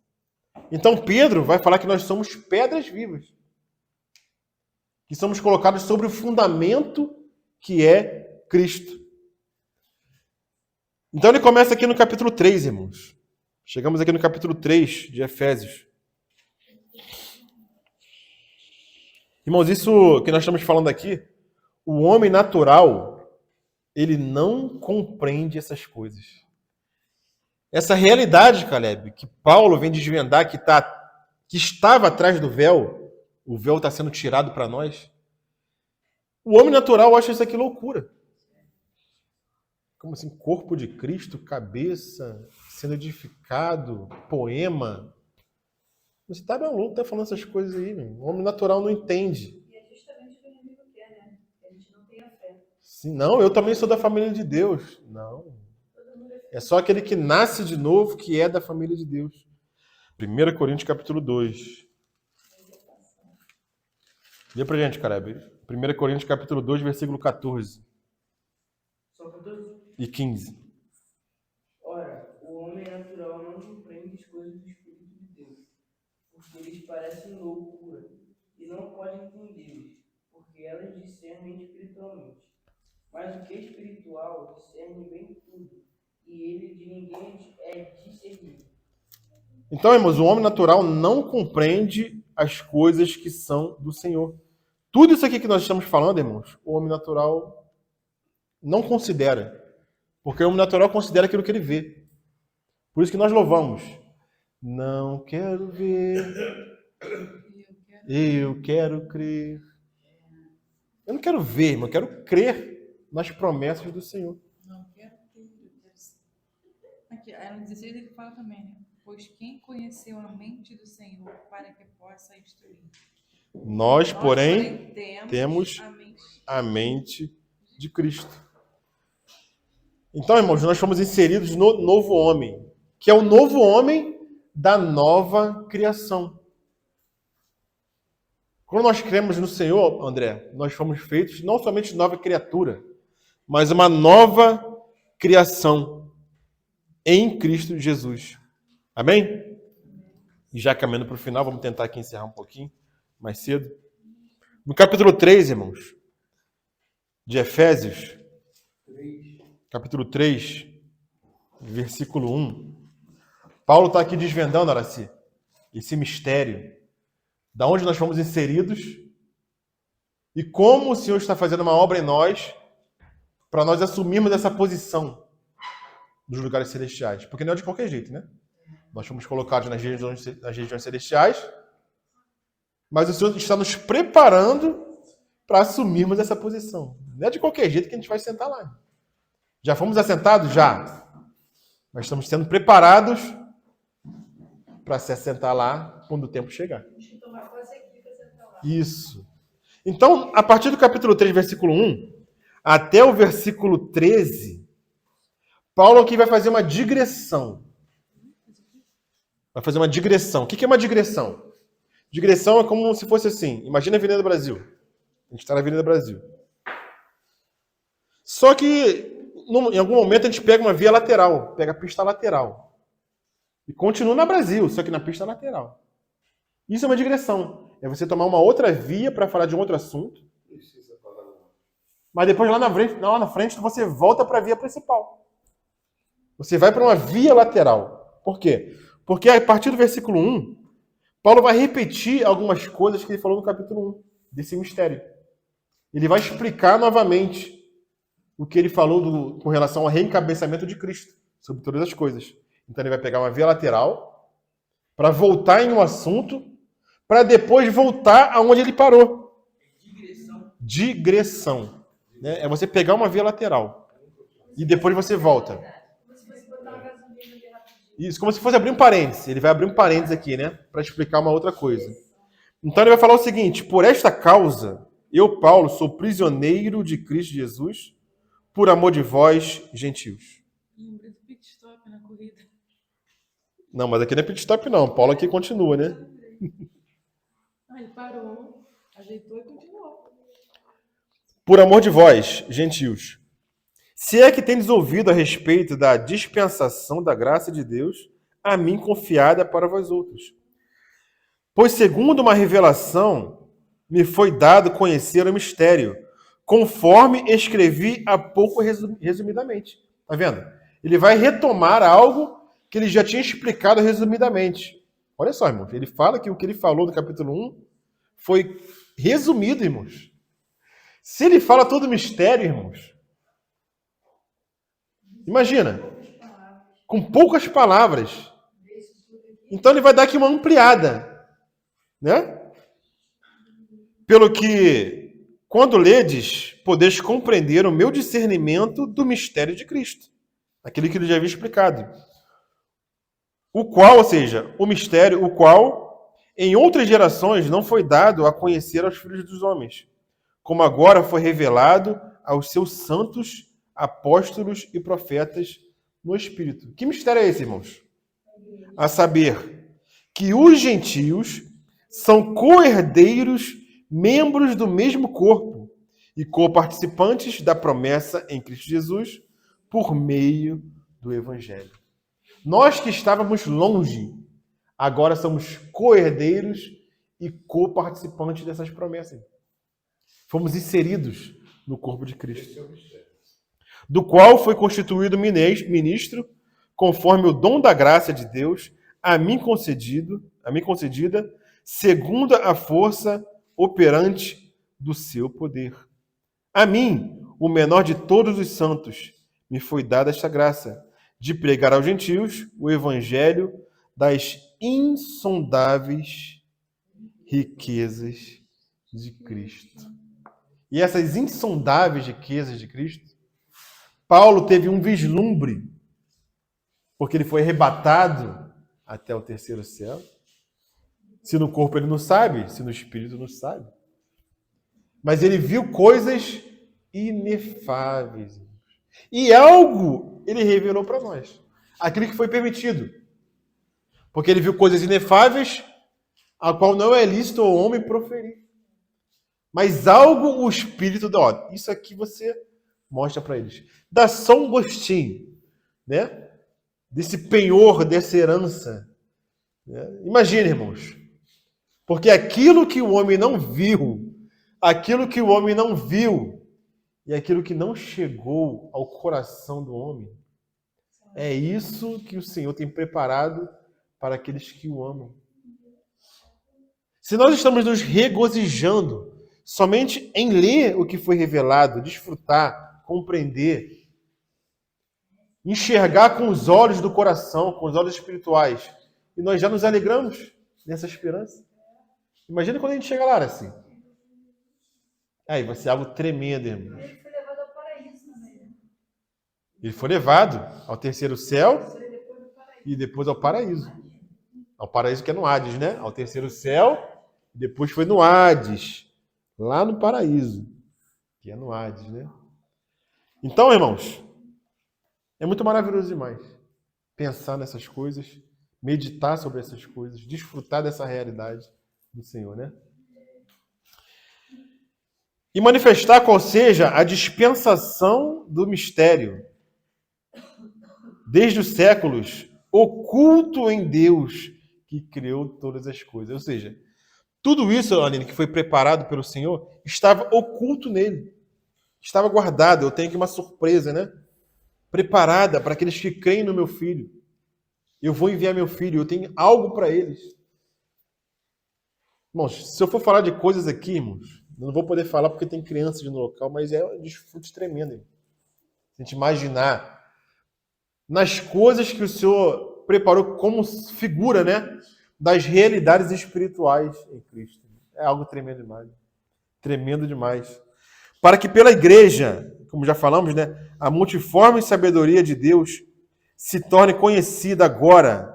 Então Pedro vai falar que nós somos pedras vivas. Que somos colocados sobre o fundamento que é Cristo. Então ele começa aqui no capítulo 3, irmãos. Chegamos aqui no capítulo 3 de Efésios. Irmãos, isso que nós estamos falando aqui, o homem natural, ele não compreende essas coisas. essa realidade, Caleb, que Paulo vem desvendar, que estava atrás do véu, o véu está sendo tirado para nós, o homem natural acha isso aqui loucura. Como assim? Corpo de Cristo, cabeça, sendo edificado, poema. Você tá maluco, tá falando essas coisas aí, meu. O homem natural não entende. E é justamente o que o inimigo quer, né? Que a gente não tenha fé. Sim, não, eu também sou da família de Deus. Não. É só aquele que nasce de novo que é da família de Deus. 1 Coríntios capítulo 2. Lê pra gente, Caleb. 1 Coríntios capítulo 2, versículo 14 Só 14? e 15. Ora, o homem natural não compreende as coisas do Espírito de Deus, porque lhes parecem loucura, e não pode entendê-las, porque elas discernem espiritualmente. Mas o que é espiritual discerne bem tudo, e ele de ninguém é discernido. Então, irmãos, o homem natural não compreende as coisas que são do Senhor. Tudo isso aqui que nós estamos falando, irmãos, o homem natural não considera. Porque o homem natural considera aquilo que ele vê. Por isso que nós louvamos. Não quero ver, eu quero crer. Eu não quero ver, irmão, eu quero crer nas promessas do Senhor. Não quero ter, eu quero ser. Aqui, aí no 16 ele fala também, né? Pois quem conheceu a mente do Senhor para que possa instruir? Nós, porém, temos a mente de Cristo. Então, irmãos, nós fomos inseridos no novo homem, que é o novo homem da nova criação. Quando nós cremos no Senhor, André, nós fomos feitos não somente nova criatura, mas uma nova criação em Cristo Jesus. Amém? E já caminhando para o final, vamos tentar aqui encerrar um pouquinho mais cedo. No capítulo 3, irmãos, de Efésios, capítulo 3, versículo 1, Paulo está aqui desvendando, Araci, esse mistério, da onde nós fomos inseridos e como o Senhor está fazendo uma obra em nós para nós assumirmos essa posição dos lugares celestiais. Porque não é de qualquer jeito, né? Nós fomos colocados nas regiões celestiais, mas o Senhor está nos preparando para assumirmos essa posição. Não é de qualquer jeito que a gente vai sentar lá. Já fomos assentados? Já. Mas estamos sendo preparados para se assentar lá quando o tempo chegar. Isso. Então, a partir do capítulo 3, versículo 1, até o versículo 13, Paulo aqui vai fazer uma digressão. Vai fazer uma digressão. O que é uma digressão? Digressão é como se fosse assim. Imagina a Avenida Brasil. A gente está na Avenida Brasil. Só que, em algum momento, a gente pega uma via lateral. Pega a pista lateral. E continua na Brasil, só que na pista lateral. Isso é uma digressão. É você tomar uma outra via para falar de um outro assunto. Mas depois lá na frente você volta para a via principal. Você vai para uma via lateral. Por quê? Porque a partir do versículo 1, Paulo vai repetir algumas coisas que ele falou no capítulo 1, desse mistério. Ele vai explicar novamente o que ele falou com relação ao reencabeçamento de Cristo, sobre todas as coisas. Então ele vai pegar uma via lateral para voltar em um assunto, para depois voltar aonde ele parou. Digressão. Né? É você pegar uma via lateral e depois você volta. Isso, como se fosse abrir um parênteses. Ele vai abrir um parênteses aqui, né? Para explicar uma outra coisa. Então ele vai falar o seguinte: por esta causa, eu, Paulo, sou prisioneiro de Cristo Jesus, por amor de vós, gentios. Lembrei do pit stop na corrida. Não, mas aqui não é pit stop, não. Paulo aqui continua, né? Ele parou, ajeitou e continuou. Por amor de vós, gentios, se é que tendes ouvido a respeito da dispensação da graça de Deus, a mim confiada para vós outros. Pois segundo uma revelação, me foi dado conhecer o mistério, conforme escrevi há pouco resumidamente. Tá vendo? Ele vai retomar algo que ele já tinha explicado resumidamente. Olha só, irmãos, ele fala que o que ele falou no capítulo 1 foi resumido, irmãos. Se ele fala todo o mistério, irmãos, imagina, com poucas palavras. Então ele vai dar aqui uma ampliada, né? Pelo que, quando ledes, podeis compreender o meu discernimento do mistério de Cristo. Aquilo que ele já havia explicado. O qual, ou seja, o mistério, o qual em outras gerações não foi dado a conhecer aos filhos dos homens, como agora foi revelado aos seus santos apóstolos e profetas no Espírito. Que mistério é esse, irmãos? A saber, que os gentios são co-herdeiros, membros do mesmo corpo e co-participantes da promessa em Cristo Jesus por meio do Evangelho. Nós que estávamos longe, agora somos co-herdeiros e co-participantes dessas promessas. Fomos inseridos no corpo de Cristo, do qual foi constituído ministro, conforme o dom da graça de Deus a mim concedida, segundo a força operante do seu poder. A mim, o menor de todos os santos, me foi dada esta graça, de pregar aos gentios o evangelho das insondáveis riquezas de Cristo. E essas insondáveis riquezas de Cristo, Paulo teve um vislumbre, porque ele foi arrebatado até o terceiro céu. Se no corpo ele não sabe, se no espírito não sabe. Mas ele viu coisas inefáveis. E algo ele revelou para nós. Aquilo que foi permitido. Porque ele viu coisas inefáveis, a qual não é lícito ao homem proferir. Mas algo o Espírito dá. Ó, isso aqui você mostra para eles. Dá só um gostinho, né? Desse penhor, dessa herança. Né? Imagine, irmãos. Porque aquilo que o homem não viu, e aquilo que não chegou ao coração do homem, é isso que o Senhor tem preparado para aqueles que o amam. Se nós estamos nos regozijando somente em ler o que foi revelado, desfrutar, compreender, enxergar com os olhos do coração, com os olhos espirituais, e nós já nos alegramos nessa esperança. Imagina quando a gente chega lá assim. Aí vai ser algo tremendo, irmão. Ele foi levado ao paraíso também. Ele foi levado ao terceiro céu e depois ao paraíso. Ao paraíso que é no Hades, né? Ao terceiro céu, depois foi no Hades, lá no paraíso, que é no Hades, né? Então, irmãos, é muito maravilhoso demais pensar nessas coisas, meditar sobre essas coisas, desfrutar dessa realidade do Senhor, né? E manifestar qual seja a dispensação do mistério, desde os séculos, oculto em Deus, que criou todas as coisas. Ou seja, tudo isso, Aline, que foi preparado pelo Senhor, estava oculto nele. Estava guardado. Eu tenho aqui uma surpresa, né? Preparada para aqueles que creem no meu filho. Eu vou enviar meu filho, eu tenho algo para eles. Irmãos, se eu for falar de coisas aqui, irmãos, eu não vou poder falar porque tem crianças no local, mas é um desfrute tremendo. Irmão. A gente imaginar nas coisas que o Senhor preparou como figura, né? Das realidades espirituais em Cristo. É algo tremendo demais. Tremendo demais. Para que pela igreja, como já falamos, né? A multiforme sabedoria de Deus se torne conhecida agora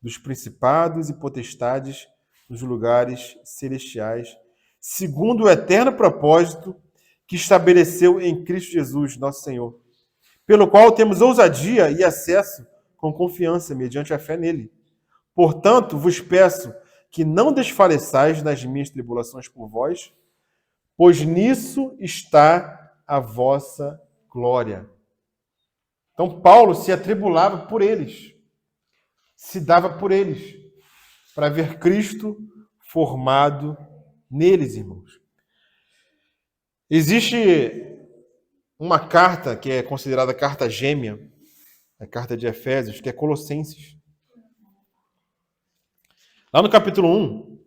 dos principados e potestades nos lugares celestiais, segundo o eterno propósito que estabeleceu em Cristo Jesus, nosso Senhor, pelo qual temos ousadia e acesso com confiança, mediante a fé nele. Portanto, vos peço que não desfaleçais nas minhas tribulações por vós, pois nisso está a vossa glória. Então, Paulo se atribulava por eles, se dava por eles, para ver Cristo formado neles, irmãos. Existe uma carta que é considerada a carta gêmea, a carta de Efésios, que é Colossenses. Lá no capítulo 1,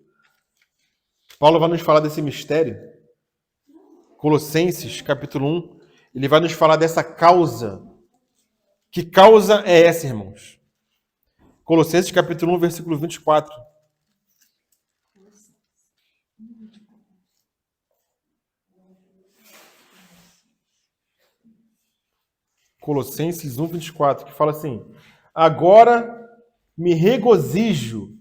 Paulo vai nos falar desse mistério. Colossenses, capítulo 1, ele vai nos falar dessa causa Que causa é essa, irmãos? Colossenses capítulo 1, versículo 24. Colossenses 1, 24, que fala assim: agora me regozijo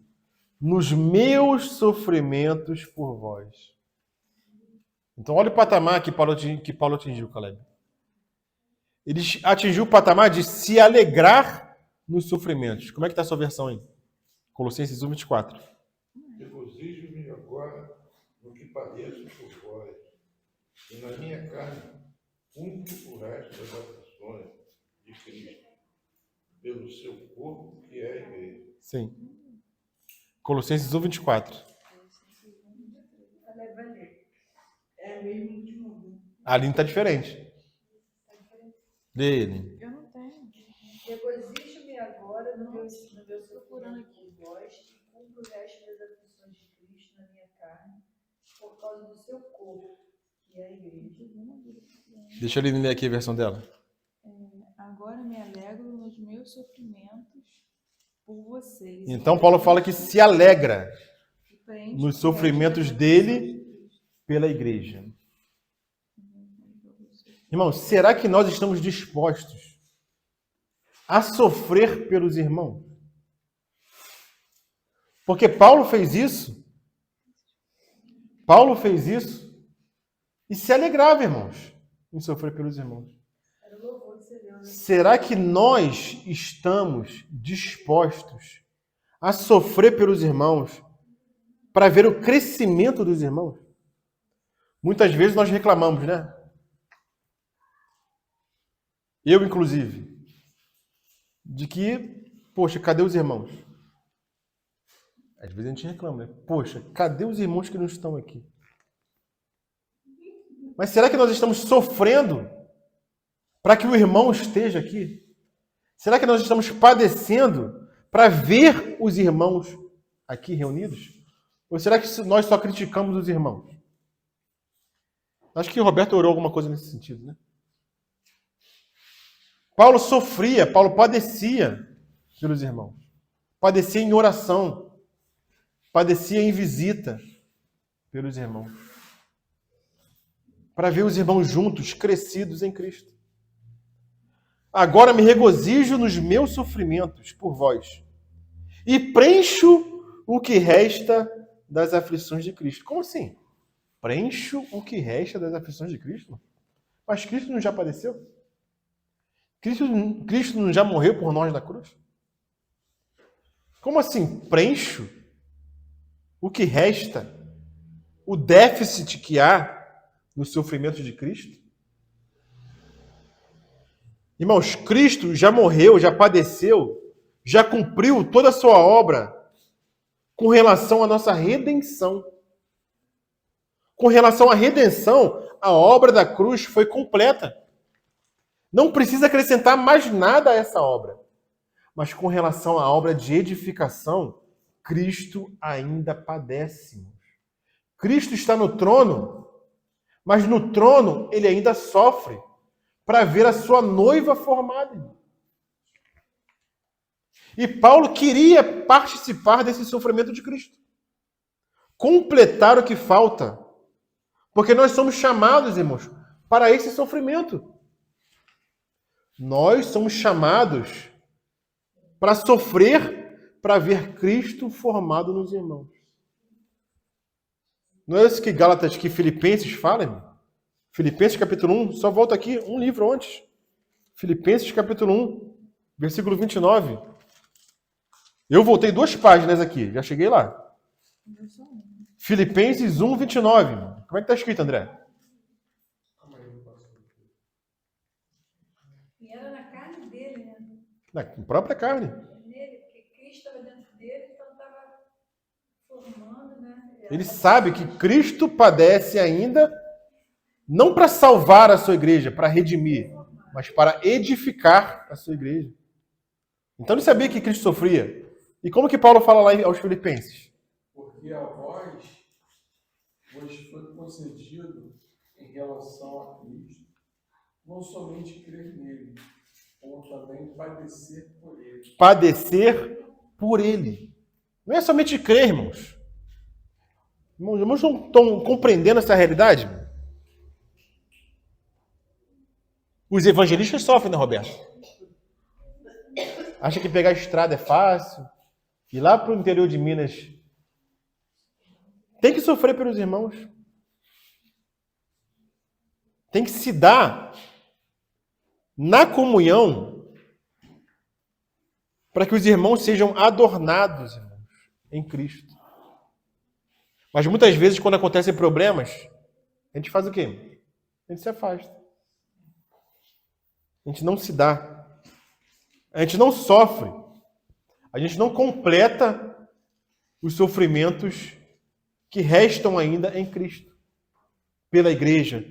nos meus sofrimentos por vós. Então, olha o patamar que Paulo atingiu, Caleb. Ele atingiu o patamar de se alegrar nos sofrimentos. Como é que está a sua versão aí? Colossenses 1, 24. Regozijo-me agora no que padeço por vós, e na minha carne cumpro o resto das aflições de Cristo, pelo seu corpo que é a igreja. Sim. Colossenses 1, 24. É mesmo último. A linha está diferente. Dele. Eu não tenho. Regozijo-me agora no meu sofrimento por vós e cumpro o resto das aflições de Cristo na minha carne, por causa do seu corpo, que é a igreja. Deixa eu ler aqui a versão dela. Agora me alegro nos meus sofrimentos por vocês. Então, Paulo fala que se alegra E preenche nos o sofrimentos resto dele pela igreja. Irmãos, será que nós estamos dispostos a sofrer pelos irmãos? Porque Paulo fez isso. Paulo fez isso e se alegrava, irmãos, em sofrer pelos irmãos. Era o louvor que você deu, né? Será que nós estamos dispostos a sofrer pelos irmãos para ver o crescimento dos irmãos? Muitas vezes nós reclamamos, né? Eu, inclusive, de que, poxa, cadê os irmãos? Às vezes a gente reclama, né? Poxa, cadê os irmãos que não estão aqui? Mas será que nós estamos sofrendo para que o irmão esteja aqui? Será que nós estamos padecendo para ver os irmãos aqui reunidos? Ou será que nós só criticamos os irmãos? Acho que o Roberto orou alguma coisa nesse sentido, né? Paulo sofria, Paulo padecia pelos irmãos. Padecia em oração. Padecia em visita pelos irmãos. Para ver os irmãos juntos, crescidos em Cristo. Agora me regozijo nos meus sofrimentos por vós e preencho o que resta das aflições de Cristo. Como assim? Preencho o que resta das aflições de Cristo? Mas Cristo não já padeceu? Cristo não já morreu por nós na cruz? Como assim? Preencho o que resta? O déficit que há no sofrimento de Cristo? Irmãos, Cristo já morreu, já padeceu, já cumpriu toda a sua obra com relação à nossa redenção. Com relação à redenção, a obra da cruz foi completa. Não precisa acrescentar mais nada a essa obra. Mas com relação à obra de edificação, Cristo ainda padece. Cristo está no trono, mas no trono ele ainda sofre para ver a sua noiva formada. E Paulo queria participar desse sofrimento de Cristo. Completar o que falta. Porque nós somos chamados, irmãos, para esse sofrimento. Nós somos chamados para sofrer, para ver Cristo formado nos irmãos. Não é isso que Gálatas, que Filipenses fala, irmão? Filipenses capítulo 1, só volta aqui um livro antes. Filipenses capítulo 1, versículo 29. Eu voltei 2 páginas aqui, já cheguei lá. Filipenses 1, 29. Como é que está escrito, André? E era na carne dele, né? Na própria carne. Nele, porque Cristo estava dentro dele, então estava formando, né? Ele sabe que Cristo padece ainda, não para salvar a sua igreja, para redimir, mas para edificar a sua igreja. Então ele sabia que Cristo sofria. E como que Paulo fala lá aos Filipenses? Porque a vós vos foi concedido em relação a Cristo, não somente crer nele, ou também padecer por ele. Padecer por ele. Não é somente crer, irmãos. Irmãos não estão compreendendo essa realidade? Os evangelistas sofrem, né, Roberto? Acha que pegar a estrada é fácil? Ir lá para o interior de Minas. Tem que sofrer pelos irmãos. Tem que se dar na comunhão para que os irmãos sejam adornados, irmãos, em Cristo. Mas muitas vezes, quando acontecem problemas, a gente faz o quê? A gente se afasta. A gente não se dá. A gente não sofre. A gente não completa os sofrimentos que restam ainda em Cristo, pela igreja,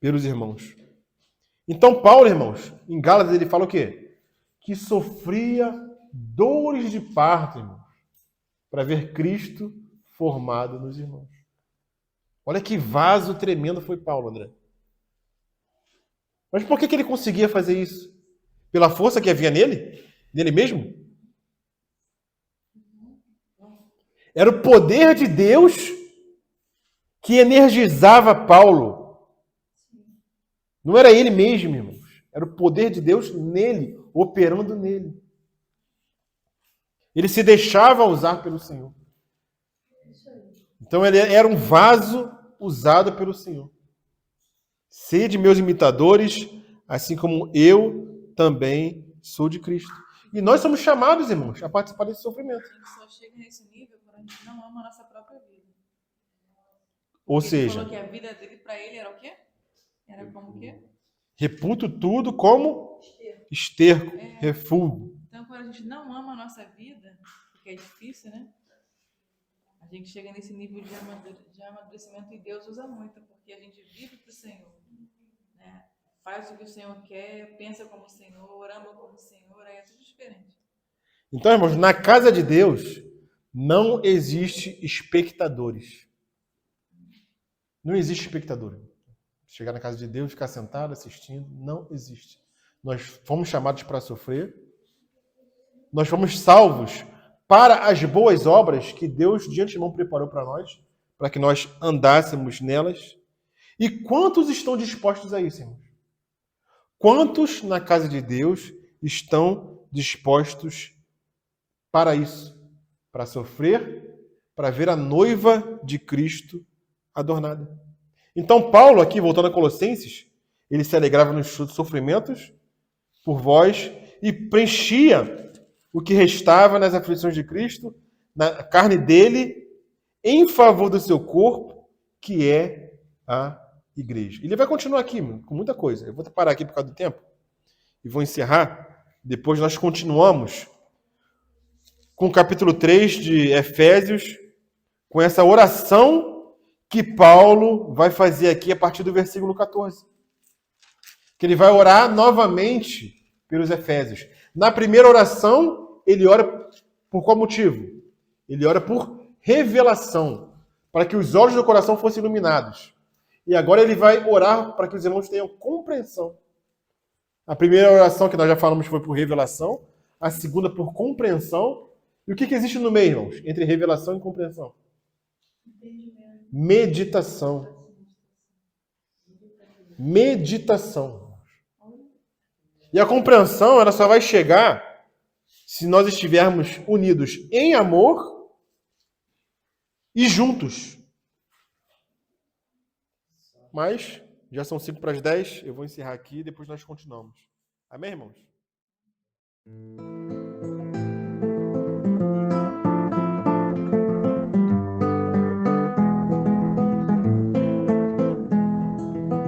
pelos irmãos. Então, Paulo, irmãos, em Gálatas, ele fala o quê? Que sofria dores de parto, irmãos, para ver Cristo formado nos irmãos. Olha que vaso tremendo foi Paulo, André. Mas por que ele conseguia fazer isso? Pela força que havia nele? Nele mesmo? Era o poder de Deus que energizava Paulo. Não era ele mesmo, irmãos. Era o poder de Deus nele, operando nele. Ele se deixava usar pelo Senhor. Então ele era um vaso usado pelo Senhor. Sede meus imitadores, assim como eu também sou de Cristo. E nós somos chamados, irmãos, a participar desse sofrimento. A gente só chega nesse nível quando a gente não ama a nossa própria vida. Ou Ele seja, falou que a vida dele para ele era o quê? Era como o quê? reputo tudo como esterco, refúgio. Então, quando a gente não ama a nossa vida, porque é difícil, né? A gente chega nesse nível de amadurecimento e Deus usa muito, porque a gente vive para o Senhor, né? Faz o que o Senhor quer, pensa como o Senhor, ama como o Senhor, aí é tudo diferente. Então, irmãos, na casa de Deus não existe espectadores. Não existe espectador. Chegar na casa de Deus, ficar sentado, assistindo, não existe. Nós fomos chamados para sofrer. Nós fomos salvos para as boas obras que Deus de antemão preparou para nós, para que nós andássemos nelas. E quantos estão dispostos a isso, irmãos? Quantos na casa de Deus estão dispostos para isso? Para sofrer, para ver a noiva de Cristo adornada. Então, Paulo, aqui, voltando a Colossenses, ele se alegrava nos sofrimentos por vós e preenchia o que restava nas aflições de Cristo, na carne dele, em favor do seu corpo, que é a igreja. Ele vai continuar aqui, com muita coisa. Eu vou parar aqui por causa do tempo e vou encerrar. Depois nós continuamos com o capítulo 3 de Efésios, com essa oração que Paulo vai fazer aqui a partir do versículo 14. Que ele vai orar novamente pelos Efésios. Na primeira oração, ele ora por qual motivo? Ele ora por revelação, para que os olhos do coração fossem iluminados. E agora ele vai orar para que os irmãos tenham compreensão. A primeira oração que nós já falamos foi por revelação, a segunda por compreensão. E o que existe no meio, irmãos, entre revelação e compreensão? Meditação. Meditação. E a compreensão, ela só vai chegar se nós estivermos unidos em amor e juntos. Mas já são 5:10, eu vou encerrar aqui e depois nós continuamos. Amém, irmãos?